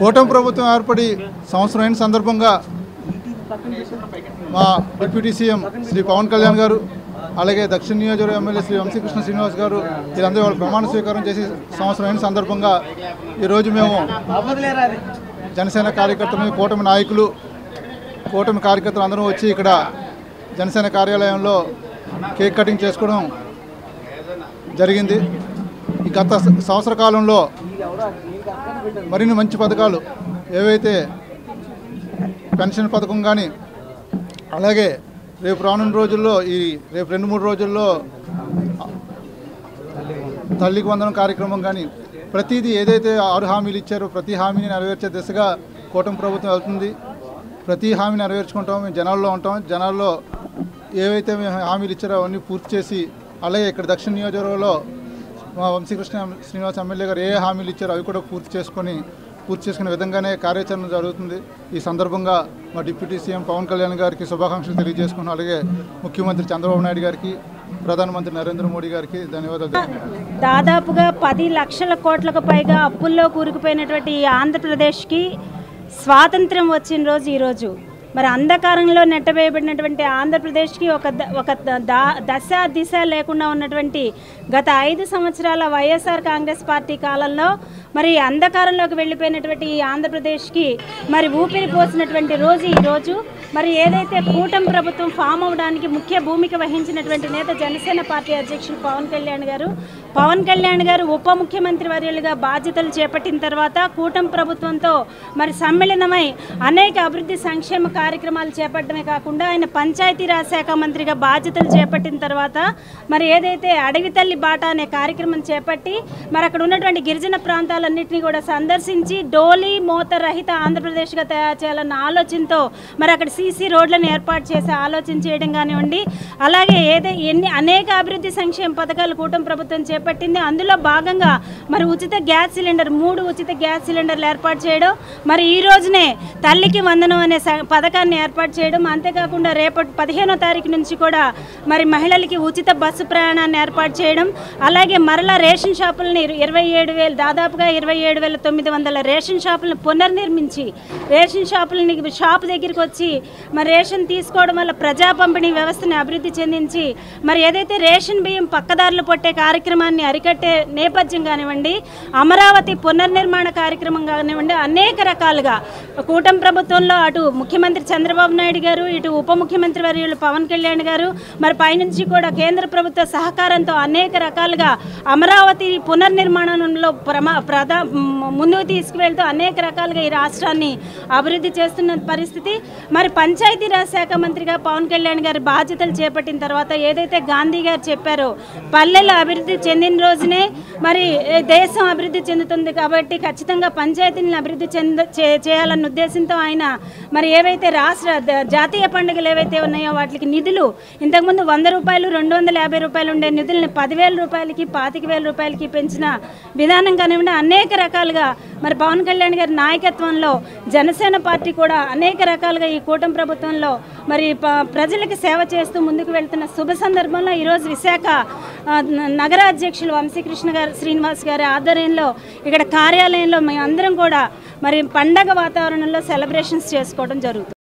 కూటమి ప్రభుత్వం ఏర్పడి సంవత్సరం అయిన సందర్భంగా మా డిప్యూటీ సీఎం శ్రీ పవన్ కళ్యాణ్ గారు, అలాగే దక్షిణ నియోజకవర్గ ఎమ్మెల్యే శ్రీ వంశీకృష్ణ శ్రీనివాస్ గారు వీళ్ళందరూ వాళ్ళు ప్రమాణ స్వీకారం చేసి సంవత్సరం అయిన సందర్భంగా ఈరోజు మేము జనసేన కార్యకర్తలు, కూటమి నాయకులు, కూటమి కార్యకర్తలు అందరూ వచ్చి ఇక్కడ జనసేన కార్యాలయంలో కేక్ కటింగ్ చేసుకోవడం జరిగింది. ఈ గత సంవత్సర కాలంలో మరిన్ని మంచి పథకాలు ఏవైతే పెన్షన్ పథకం కానీ, అలాగే రేపు రానున్న రోజుల్లో రేపు 2-3 రోజుల్లో తల్లికి వందనం కార్యక్రమం కానీ, ప్రతిదీ ఏదైతే 6 హామీలు ఇచ్చారో ప్రతి హామీని నెరవేర్చే దిశగా కూటమి ప్రభుత్వం వెళ్తుంది. ప్రతి హామీని నెరవేర్చుకుంటాం. మేము జనాల్లో ఉంటాం. జనాల్లో ఏవైతే మేము హామీలు ఇచ్చారో అవన్నీ పూర్తి చేసి, అలాగే ఇక్కడ దక్షిణ నియోజకవర్గంలో మా వంశీకృష్ణ శ్రీనివాస్ ఎమ్మెల్యే గారు ఏ హామీలు ఇచ్చారో అవి కూడా పూర్తి చేసుకునే విధంగానే కార్యాచరణ జరుగుతుంది. ఈ సందర్భంగా మా డిప్యూటీ సీఎం పవన్ కళ్యాణ్ గారికి శుభాకాంక్షలు తెలియజేసుకున్నాం. అలాగే ముఖ్యమంత్రి చంద్రబాబు నాయుడు గారికి, ప్రధానమంత్రి నరేంద్ర మోడీ గారికి ధన్యవాదాలు. దాదాపుగా 10 లక్షల కోట్లకు పైగా అప్పుల్లో కూరుకుపోయినటువంటి ఆంధ్రప్రదేశ్కి స్వాతంత్ర్యం వచ్చిన రోజు ఈరోజు. మరి అంధకారంలో నెట్టవేయబడినటువంటి ఆంధ్రప్రదేశ్కి ఒక దశ దిశ లేకుండా ఉన్నటువంటి గత 5 సంవత్సరాల వైఎస్ఆర్ కాంగ్రెస్ పార్టీ కాలంలో మరి అంధకారంలోకి వెళ్ళిపోయినటువంటి ఈ ఆంధ్రప్రదేశ్కి మరి ఊపిరి పోసినటువంటి రోజు ఈరోజు. మరి ఏదైతే కూటమి ప్రభుత్వం ఫామ్ అవడానికి ముఖ్య భూమిక వహించినటువంటి నేత జనసేన పార్టీ అధ్యక్షులు పవన్ కళ్యాణ్ గారు ఉప ముఖ్యమంత్రి వర్యులుగా బాధ్యతలు చేపట్టిన తర్వాత కూటమి ప్రభుత్వంతో మరి సమ్మిళనమై అనేక అభివృద్ధి సంక్షేమ కార్యక్రమాలు చేపట్టడమే కాకుండా ఆయన పంచాయతీరాజ్ శాఖ మంత్రిగా బాధ్యతలు చేపట్టిన తర్వాత మరి ఏదైతే అడవి తల్లి బాట అనే కార్యక్రమం చేపట్టి మరి అక్కడ ఉన్నటువంటి గిరిజన ప్రాంతాలన్నింటినీ కూడా సందర్శించి డోలీ మోత రహిత ఆంధ్రప్రదేశ్గా తయారు చేయాలన్న ఆలోచనతో మరి అక్కడ సీసీ రోడ్లను ఏర్పాటు చేసే ఆలోచన చేయడం కానివ్వండి, అలాగే అనేక అభివృద్ధి సంక్షేమ పథకాలు కూటమి ప్రభుత్వం చేపట్టింది. అందులో భాగంగా మరి ఉచిత గ్యాస్ సిలిండర్ 3 ఉచిత గ్యాస్ సిలిండర్లు ఏర్పాటు చేయడం, మరి ఈ రోజునే తల్లికి వందనం అనే పథకాన్ని ఏర్పాటు చేయడం, అంతేకాకుండా రేపటి 15వ తారీఖు నుంచి కూడా మరి మహిళలకి ఉచిత బస్సు ప్రయాణాన్ని ఏర్పాటు చేయడం, అలాగే మరలా రేషన్ షాపులని 27,000 దాదాపుగా 27,900 రేషన్ షాపులను పునర్నిర్మించి రేషన్ షాపులని షాపు దగ్గరికి వచ్చి మరి రేషన్ తీసుకోవడం వల్ల ప్రజా పంపిణీ వ్యవస్థని అభివృద్ధి చెందించి మరి ఏదైతే రేషన్ బియ్యం పక్కదారులు పట్టే కార్యక్రమాన్ని అరికట్టే నేపథ్యం కానివ్వండి, అమరావతి పునర్నిర్మాణ కార్యక్రమం కానివ్వండి, అనేక రకాలుగా కూటమి ప్రభుత్వంలో అటు ముఖ్యమంత్రి చంద్రబాబు నాయుడు గారు, ఇటు ఉప ముఖ్యమంత్రి వర్యులు పవన్ కళ్యాణ్ గారు మరి పైనుంచి కూడా కేంద్ర ప్రభుత్వ సహకారంతో అనేక రకాలుగా అమరావతి పునర్నిర్మాణంలో ముందుకు తీసుకువెళ్తూ అనేక రకాలుగా ఈ రాష్ట్రాన్ని అభివృద్ధి చేస్తున్న పరిస్థితి. మరి పంచాయతీరాజ్ శాఖ మంత్రిగా పవన్ కళ్యాణ్ గారి బాధ్యతలు చేపట్టిన తర్వాత ఏదైతే గాంధీ గారు చెప్పారో పల్లెలు అభివృద్ధి చెందిన రోజునే మరి దేశం అభివృద్ధి చెందుతుంది కాబట్టి ఖచ్చితంగా పంచాయతీలను అభివృద్ధి చేయాలన్న ఉద్దేశంతో ఆయన మరి ఏవైతే జాతీయ పండుగలు ఏవైతే ఉన్నాయో వాటికి నిధులు ఇంతకుముందు 100 రూపాయలు 250 రూపాయలు ఉండే నిధుల్ని 10,000 రూపాయలకి 25,000 రూపాయలకి పెంచిన విధానం కానివ్వండి, అనేక రకాలుగా మరి పవన్ కళ్యాణ్ గారి నాయకత్వంలో జనసేన పార్టీ కూడా అనేక రకాలుగా ఈ కూటమి ప్రభుత్వంలో మరి ప్రజలకు సేవ చేస్తూ ముందుకు వెళ్తున్న శుభ సందర్భంలో ఈరోజు విశాఖ నగర అధ్యక్షులు వంశీకృష్ణ శ్రీనివాస్ గారి ఆధ్వర్యంలో ఇక్కడ కార్యాలయంలో మేమందరం కూడా మరి పండగ వాతావరణంలో సెలబ్రేషన్స్ చేసుకోవడం జరుగుతుంది.